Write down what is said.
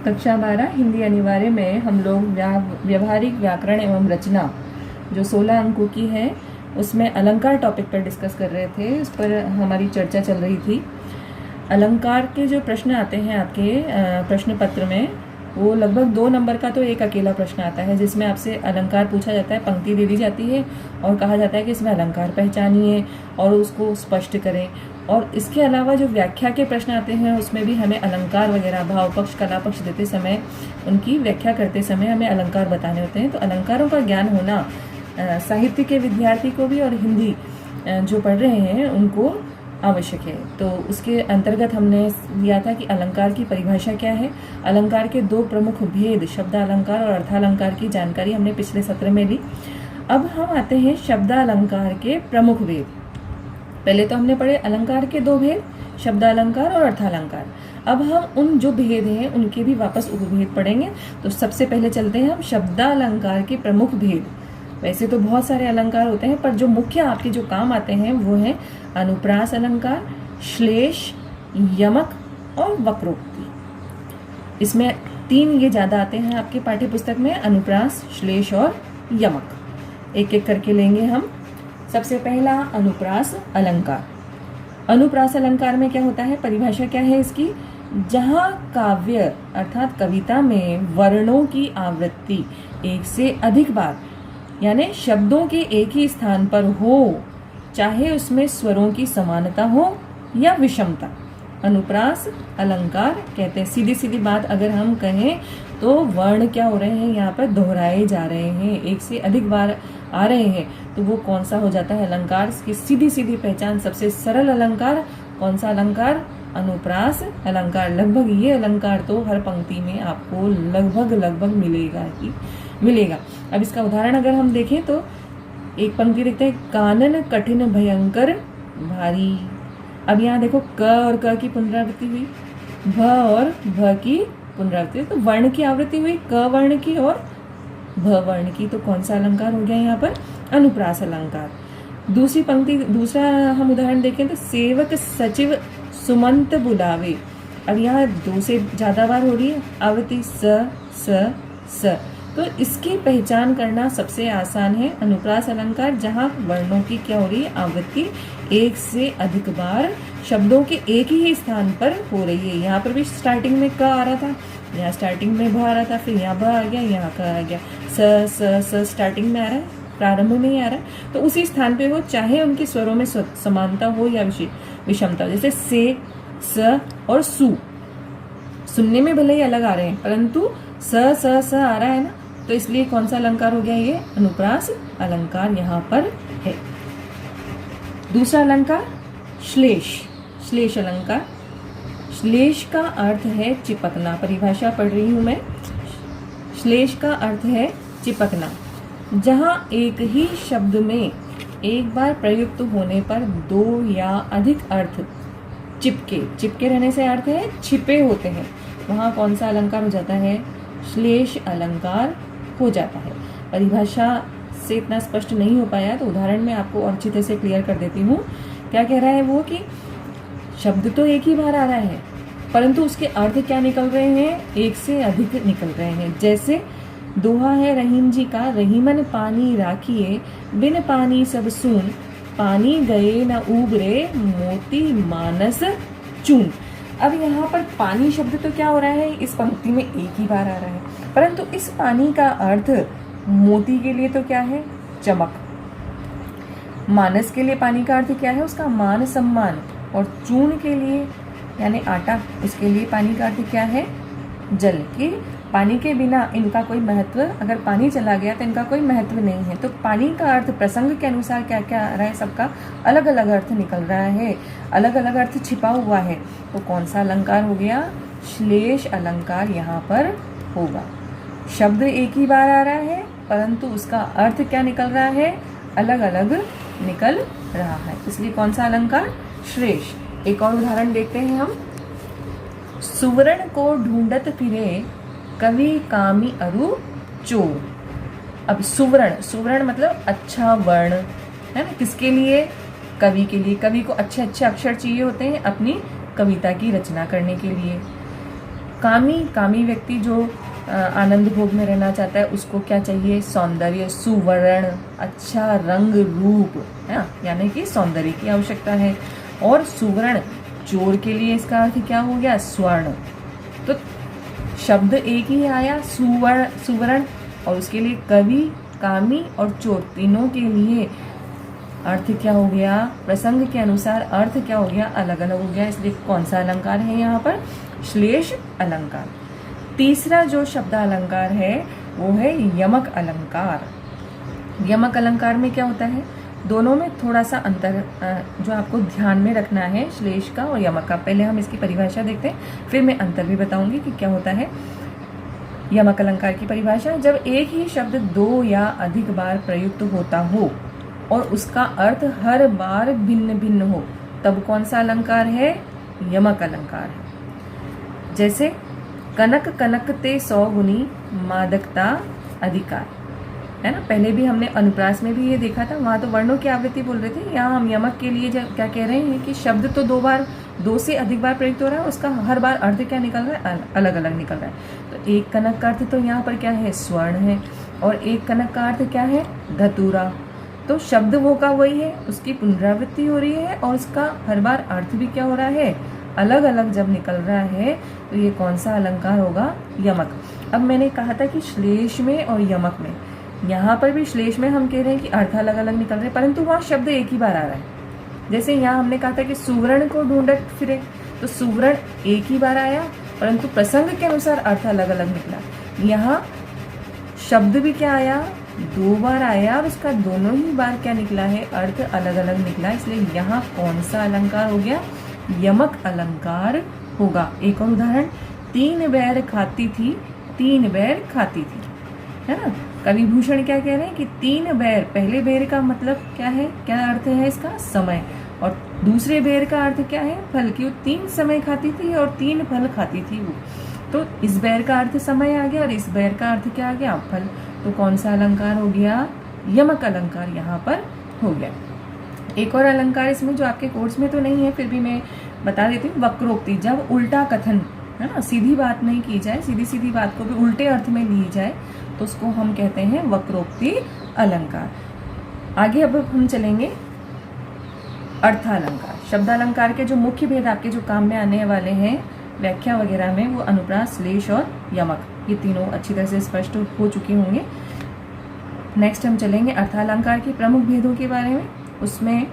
कक्षा 12 हिंदी अनिवार्य में हम लोग व्यवहारिक व्याकरण एवं रचना जो 16 अंकों की है उसमें अलंकार टॉपिक पर डिस्कस कर रहे थे। उस पर हमारी चर्चा चल रही थी। अलंकार के जो प्रश्न आते हैं आपके प्रश्न पत्र में, वो लगभग 2 नंबर का तो एक अकेला प्रश्न आता है जिसमें आपसे अलंकार पूछा जाता है, पंक्ति दे दी जाती है और कहा जाता है कि इसमें अलंकार पहचानिए और उसको स्पष्ट करें। और इसके अलावा जो व्याख्या के प्रश्न आते हैं उसमें भी हमें अलंकार वगैरह भाव पक्ष कला पक्ष देते समय उनकी व्याख्या करते समय हमें अलंकार बताने होते हैं। तो अलंकारों का ज्ञान होना साहित्य के विद्यार्थी को भी और हिंदी जो पढ़ रहे हैं उनको आवश्यक है। तो उसके अंतर्गत हमने लिया था कि अलंकार की परिभाषा क्या है। अलंकार के 2 प्रमुख भेद शब्दालंकार और अर्थालंकार की जानकारी हमने पिछले सत्र में ली। अब हम आते हैं शब्दालंकार के प्रमुख भेद। पहले तो हमने पढ़े अलंकार के 2 भेद, शब्दालंकार और अर्थालंकार। अब हम उन जो भेद हैं उनके भी वापस उपभेद पढ़ेंगे। तो सबसे पहले चलते हैं हम शब्दालंकार के प्रमुख भेद। वैसे तो बहुत सारे अलंकार होते हैं पर जो मुख्य आपके जो काम आते हैं वो है अनुप्रास अलंकार, श्लेष, यमक और वक्रोक्ति। इसमें 3 ये ज्यादा आते हैं आपके पाठ्य पुस्तक में, अनुप्रास, श्लेष और यमक। एक एक करके लेंगे हम। सबसे पहला अनुप्रास अलंकार। अनुप्रास अलंकार में क्या होता है, परिभाषा क्या है इसकी? जहां काव्य अर्थात कविता में वर्णों की आवृत्ति एक से अधिक बार यानी शब्दों के एक ही स्थान पर हो, चाहे उसमें स्वरों की समानता हो या विषमता, अनुप्रास अलंकार कहते हैं। सीधी सीधी बात अगर हम कहें तो वर्ण क्या हो रहे हैं, यहाँ पर दोहराए जा रहे हैं, एक से अधिक बार आ रहे हैं, तो वो कौन सा हो जाता है अलंकार की सीधी सीधी पहचान। सबसे सरल अलंकार कौन सा अलंकार? अनुप्रास अलंकार। लगभग ये अलंकार तो हर पंक्ति में आपको लगभग मिलेगा ही मिलेगा। अब इसका उदाहरण अगर हम देखें तो एक पंक्ति देखते हैं, कानन कठिन भयंकर भारी। अब यहाँ देखो क और क की पुनरावृत्ति हुई, भ और भ की पुनरावृत्ति, तो वर्ण की आवृत्ति हुई क वर्ण की और भ वर्ण की। तो कौन सा अलंकार हो गया यहाँ पर? अनुप्रास अलंकार। दूसरी पंक्ति, दूसरा हम उदाहरण देखें तो सेवक सचिव सुमंत बुलावे। अब यहाँ 2 से ज्यादा बार हो रही है आवृत्ति स। तो इसकी पहचान करना सबसे आसान है अनुप्रास अलंकार, जहाँ वर्णों की क्या हो रही है, आवृत्ति एक से अधिक बार शब्दों के एक ही स्थान पर हो रही है। यहाँ पर भी स्टार्टिंग में क आ रहा था, यहाँ स्टार्टिंग में भ आ रहा था, फिर यहाँ भ आ गया, यहाँ क आ गया, स स्टार्टिंग में आ रहा है, प्रारंभ में ही आ रहा है। तो उसी स्थान पे हो, चाहे उनके स्वरों में समानता हो या विषमता। जैसे से, स और सु सुनने में भले ही अलग आ रहे हैं परंतु स आ रहा है ना, तो इसलिए कौन सा अलंकार हो गया? ये अनुप्रास अलंकार यहाँ पर है। दूसरा अलंकार श्लेष। श्लेष अलंकार। श्लेष का अर्थ है चिपकना। परिभाषा पढ़ रही हूं मैं। श्लेष का अर्थ है चिपकना, जहां एक ही शब्द में एक बार प्रयुक्त होने पर 2 या अधिक अर्थ चिपके रहने से अर्थ है छिपे होते हैं, वहां कौन सा अलंकार हो जाता है? श्लेष अलंकार हो जाता है। परिभाषा से इतना स्पष्ट नहीं हो पाया तो उदाहरण में आपको और अच्छी तरह से क्लियर कर देती हूँ। क्या कह रहा है वो कि शब्द तो एक ही बार आ रहा है परंतु उसके अर्थ क्या निकल रहे हैं? एक से अधिक निकल रहे हैं। जैसे दोहा है रहीम जी का, रहीमन पानी राखिए बिन पानी सब सून, पानी गए न उबरे मोती मानस चून। अब यहाँ पर पानी शब्द तो क्या हो रहा है, इस पंक्ति में एक ही बार आ रहा है, परंतु इस पानी का अर्थ मोती के लिए तो क्या है? चमक। मानस के लिए पानी का अर्थ क्या है? उसका मान सम्मान। और चून के लिए यानी आटा, उसके लिए पानी का अर्थ क्या है? जल। की पानी के बिना इनका कोई महत्व, अगर पानी चला गया तो इनका कोई महत्व नहीं है। तो पानी का अर्थ प्रसंग के अनुसार क्या क्या आ रहा है, सबका अलग अलग अर्थ निकल रहा है, अलग अलग अर्थ छिपा हुआ है। तो कौन सा अलंकार हो गया? श्लेष अलंकार यहाँ पर होगा। शब्द एक ही बार आ रहा है परंतु उसका अर्थ क्या निकल रहा है? अलग अलग निकल रहा है, इसलिए कौन सा अलंकार? श्लेष। एक और उदाहरण देखते हैं हम। सुवर्ण को ढूंढत फिरे कवि कामी अरु चोर। अब सुवर्ण मतलब अच्छा वर्ण है ना, किसके लिए? कवि के लिए। कवि को अच्छे अच्छे अक्षर चाहिए होते हैं अपनी कविता की रचना करने के लिए। कामी व्यक्ति जो आनंद भोग में रहना चाहता है उसको क्या चाहिए? सौंदर्य, सुवर्ण, अच्छा रंग रूप, है ना, यानी कि सौंदर्य की आवश्यकता है। और सुवर्ण, चोर के लिए इसका अर्थ क्या हो गया? स्वर्ण। तो शब्द एक ही आया, सुवर्ण, और उसके लिए कवि, कामी और चोर तीनों के लिए अर्थ क्या हो गया? प्रसंग के अनुसार अर्थ क्या हो गया? अलग अलग हो गया। इसलिए कौन सा अलंकार है यहाँ पर? श्लेष अलंकार। तीसरा जो शब्द अलंकार है वो है यमक अलंकार। यमक अलंकार में क्या होता है? दोनों में थोड़ा सा अंतर जो आपको ध्यान में रखना है, श्लेष का और यमक का। पहले हम इसकी परिभाषा देखते हैं, फिर मैं अंतर भी बताऊंगी कि क्या होता है। यमक अलंकार की परिभाषा: जब एक ही शब्द दो या अधिक बार प्रयुक्त होता हो और उसका अर्थ हर बार भिन्न भिन्न हो, तब कौन सा अलंकार है? यमक अलंकार है। जैसे कनक कनकते 100 गुनी, मादकता अधिकार, है ना। पहले भी हमने अनुप्रास में भी ये देखा था, वहां तो वर्णों की आवृत्ति बोल रहे थे। यहाँ हम यमक के लिए क्या कह रहे हैं कि शब्द तो दो से अधिक बार प्रयुक्त हो रहा है, उसका हर बार अर्थ क्या निकल रहा है? अलग अलग निकल रहा है। तो एक कनक का अर्थ तो यहाँ पर क्या है? स्वर्ण है। और एक कनक का अर्थ क्या है? धतूरा। तो शब्द वो का वही है, उसकी पुनरावृत्ति हो रही है और उसका हर बार अर्थ भी क्या हो रहा है? अलग अलग जब निकल रहा है, तो ये कौन सा अलंकार होगा? यमक। अब मैंने कहा था कि श्लेष में और यमक में, यहाँ पर भी श्लेष में हम कह रहे हैं कि अर्थ अलग अलग निकल रहे हैं, परंतु वहाँ शब्द एक ही बार आ रहा है। जैसे यहाँ हमने कहा था कि सुवर्ण को ढूंढत फिरे, तो सुवर्ण एक ही बार आया, परंतु प्रसंग के अनुसार अर्थ अलग अलग निकला। यहाँ शब्द भी क्या आया? 2 बार आया और उसका दोनों ही बार क्या निकला है? अर्थ अलग अलग निकला। इसलिए यहाँ कौन सा अलंकार हो गया? यमक अलंकार होगा। एक और उदाहरण: 3 बैर खाती थी, 3 बैर खाती थी, है ना। कवि भूषण क्या कह रहे हैं कि 3 बैर, पहले बैर का मतलब क्या है? क्या अर्थ है इसका? समय। और दूसरे बैर का अर्थ क्या है? फल। की 3 समय खाती थी और 3 फल खाती थी वो। तो इस बैर का अर्थ समय आ गया और इस बैर का अर्थ क्या आ गया? फल। तो कौन सा अलंकार हो गया? यमक अलंकार यहाँ पर हो गया। एक और अलंकार इसमें जो आपके कोर्स में तो नहीं है, फिर भी मैं बता देती हूँ, वक्रोक्ति। जब उल्टा कथन, है ना, सीधी बात नहीं की जाए, सीधी बात को भी उल्टे अर्थ में ली जाए, तो उसको हम कहते हैं वक्रोक्ति अलंकार। आगे अब हम चलेंगे अर्थालंकार। शब्दालंकार के जो मुख्य भेद आपके जो काम में आने वाले हैं व्याख्या वगैरह में, वो अनुप्रास, श्लेष और यमक, ये तीनों अच्छी तरह से स्पष्ट हो चुके होंगे। नेक्स्ट हम चलेंगे अर्थालंकार के प्रमुख भेदों के बारे में। उसमें